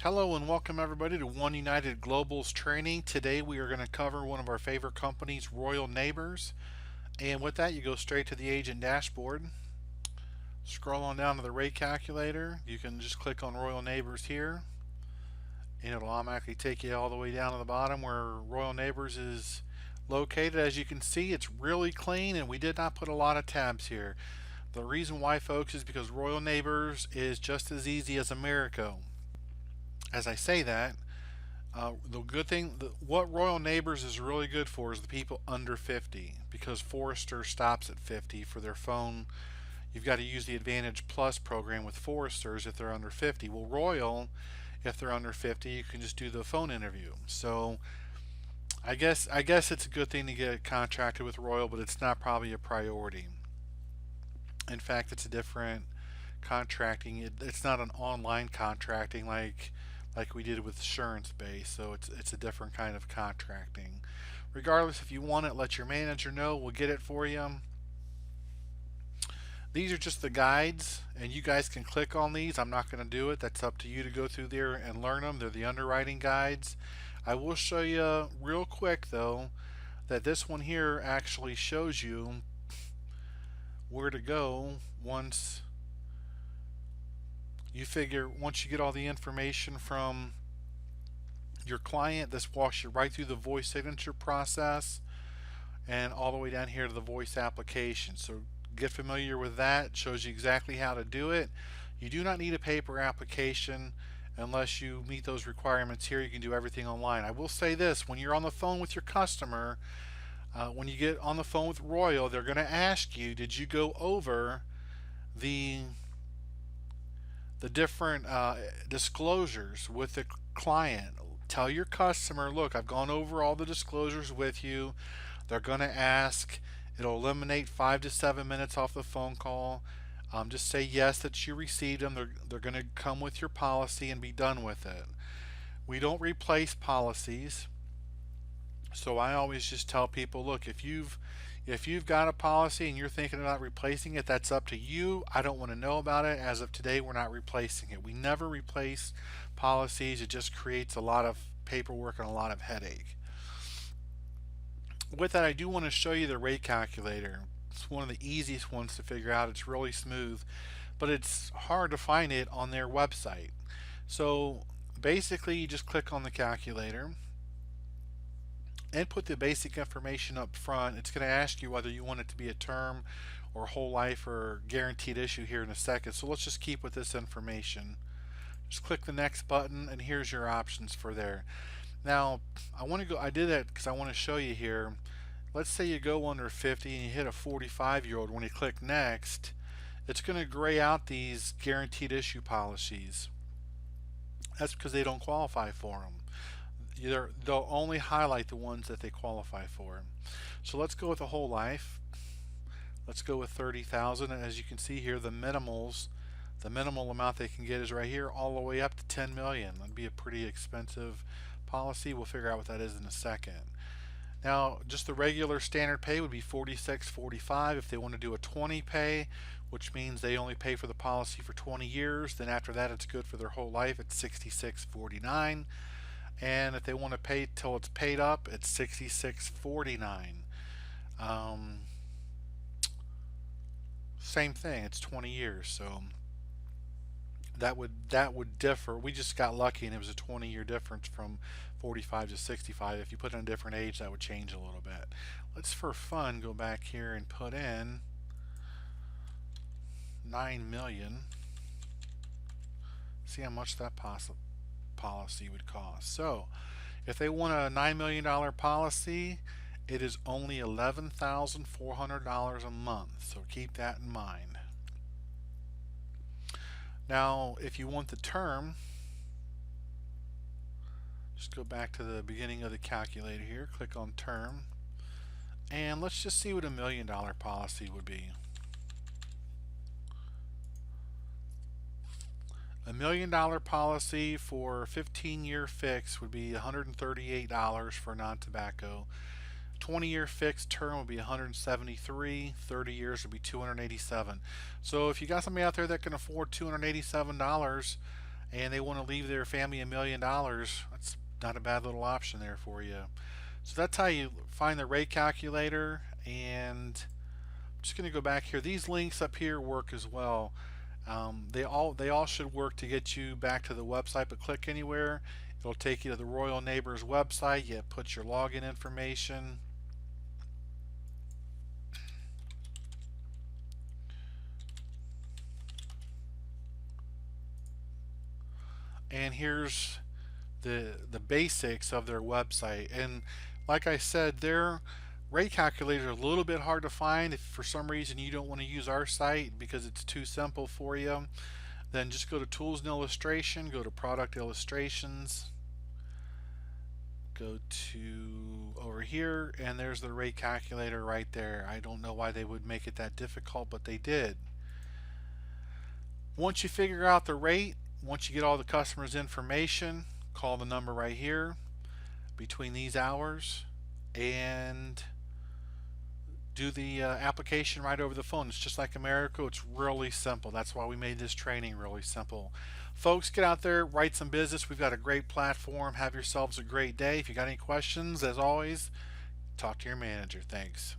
Hello and welcome everybody to One United Global's training. Today we are going to cover one of our favorite companies, Royal Neighbors. And with that, you go straight to the agent dashboard. Scroll on down to the rate calculator. You can just click on Royal Neighbors here, and it'll automatically take you all the way down to the bottom where Royal Neighbors is located. As you can see, it's really clean, and we did not put a lot of tabs here. The reason why, folks, is because Royal Neighbors is just as easy as Americo. As I say that, the good thing, what Royal Neighbors is really good for is the people under 50, because Forrester stops at 50 for their phone. You've got to use the Advantage Plus program with Forresters if they're under 50. Well, Royal, if they're under 50, you can just do the phone interview. So I guess it's a good thing to get contracted with Royal, but it's not probably a priority. In fact, it's a different contracting. It's not an online contracting like we did with Assurance Base, so it's a different kind of contracting. Regardless, if you want it, let your manager know. We'll get it for you. These are just the guides, and you guys can click on these. I'm not going to do it. That's up to you to go through there and learn them. They're the underwriting guides. I will show you real quick, though, that this one here actually shows you where to go once you get all the information from your client. This walks you right through the voice signature process and all the way down here to the voice application. So get familiar with that. It shows you exactly how to do it. You do not need a paper application unless you meet those requirements here. You can do everything online. I will say this: when you're on the phone with your customer, when you get on the phone with Royal, they're going to ask you, did you go over the different disclosures with the client? Tell your customer, look, I've gone over all the disclosures with you. They're going to ask. It'll eliminate 5 to 7 minutes off the phone call. Just say yes that you received them. They're going to come with your policy and be done with it. We don't replace policies. So I always just tell people, look, if you've got a policy and you're thinking about replacing it, that's up to you. I don't want to know about it. As of today, we're not replacing it. We never replace policies. It just creates a lot of paperwork and a lot of headache. With that, I do want to show you the rate calculator. It's one of the easiest ones to figure out. It's really smooth, but it's hard to find it on their website. So basically, you just click on the calculator and put the basic information up front. It's going to ask you whether you want it to be a term or whole life or guaranteed issue here in a second. So let's just keep with this information. Just click the next button, and here's your options for there. Now, I did that because I want to show you here. Let's say you go under 50 and you hit a 45-year-old. When you click next, it's going to gray out these guaranteed issue policies. That's because they don't qualify for them. They'll only highlight the ones that they qualify for. So let's go with a whole life. Let's go with 30,000. As you can see here, the minimal amount they can get is right here, all the way up to 10 million. That'd be a pretty expensive policy. We'll figure out what that is in a second. Now, just the regular standard pay would be $46.45. If they want to do a 20 pay, which means they only pay for the policy for 20 years, then after that it's good for their whole life. It's $66.49. And if they want to pay till it's paid up, it's $66.49. Same thing, it's 20 years. So that would differ. We just got lucky and it was a 20-year difference from 45 to 65. If you put in a different age, that would change a little bit. Let's, for fun, go back here and put in 9 million. See how much that policy would cost. So if they want a $9 million policy, it is only $11,400 a month. So keep that in mind. Now, if you want the term, just go back to the beginning of the calculator here, click on term, and let's just see what a $1 million policy would be. A $1 million policy for 15-year fix would be $138 for non-tobacco. 20-year fixed term would be $173. 30 years would be $287. So if you got somebody out there that can afford $287 and they want to leave their family $1 million, that's not a bad little option there for you. So that's how you find the rate calculator. And I'm just going to go back here. These links up here work as well. They all should work to get you back to the website, but click anywhere. It'll take you to the Royal Neighbors website. You put your login information. And here's the basics of their website. And like I said, their rate calculator is a little bit hard to find. If for some reason you don't want to use our site because it's too simple for you, then just go to Tools and Illustration, go to Product Illustrations, go to over here, and there's the rate calculator right there. I don't know why they would make it that difficult, but they did. Once you figure out the rate, once you get all the customers' information, call the number right here between these hours and do the application right over the phone. It's just like America. It's really simple. That's why we made this training really simple. Folks, get out there, write some business. We've got a great platform. Have yourselves a great day. If you got any questions, as always, talk to your manager. Thanks.